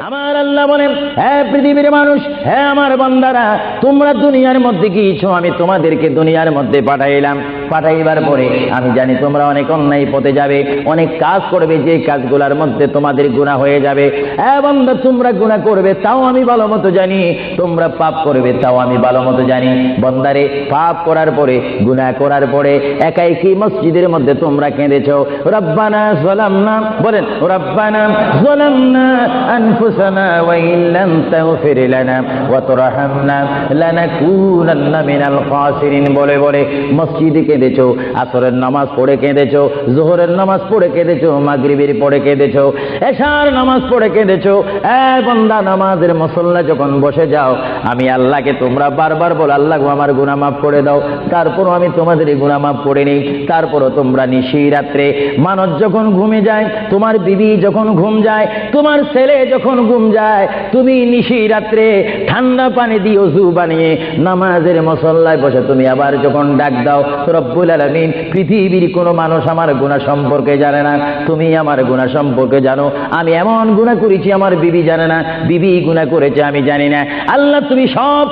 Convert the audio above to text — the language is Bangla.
আমার আল্লাহ বলেন, হে পৃথিবীর মানুষ, হে আমার বান্দারা, তোমরা দুনিয়ার মধ্যে গিয়েছো, আমি তোমাদেরকে দুনিয়ার মধ্যে পাঠাইলাম। পাঠাইবার পরে আমি জানি তোমরা অনেক অন্যায় পথে যাবে, অনেক কাজ করবে, যে কাজগুলোর মধ্যে তোমাদের গুনাহ হয়ে যাবে। হে বান্দা, তোমরা গুনাহ করবে তাও আমি ভালো মতো জানি, তোমরা পাপ করবে তাও আমি ভালো মতো জানি। বান্দারে, পাপ করার পরে, গুনাহ করার পরে একাই কি মসজিদের মধ্যে তোমরা কেঁদেছো, রব্বানা যালামনা, বলেন রব্বানা যালামনা আনফুসানা ওয়া ইল্লাম তাগফির লানা ওয়া তারহামনা লানাকুনান্না মিনাল খাসিরিন বলে বলে মসজিদে কেঁদেছো, আসরের নামাজ পড়ে কেঁদেছো, যোহরের নামাজ পড়ে কেঁদেছো, মাগরিবের পড়ে কেঁদেছো, এশার নামাজ পড়ে কেঁদেছো। এ বান্দা, নামাজের মুসল্লা যখন বসে যাও, আমি আল্লাহকে তোমরা বারবার বল, আল্লাহ আমার গুনাহ মাফ করে দাও। তারপরও আমি তোমাদের গুনাহ মাফ করে নিই। তারপরও তোমরা নিশি রাত্রে, মানুষ যখন ঘুমে যায়, তোমার বিবি যখন ঘুম যায়, তোমার ছেলে যখন ঘুম যায়, তুমি নিশি রাত্রে ঠান্ডা পানি দিয়ে ওযু বানিয়ে নামাজের মুসল্লায় বসে তুমি আবার যখন ডাক দাও, রব্বুল আলামিন, পৃথিবীর কোনো মানুষ আমার গুনাহ সম্পর্কে জানে না, তুমি আমার গুনাহ সম্পর্কে জানো। আমি এমন গুনাহ করেছি আমার বিবি জানে না, বিবি গুনাহ করেছে আমি জানি না। আল্লাহ, তুমি সব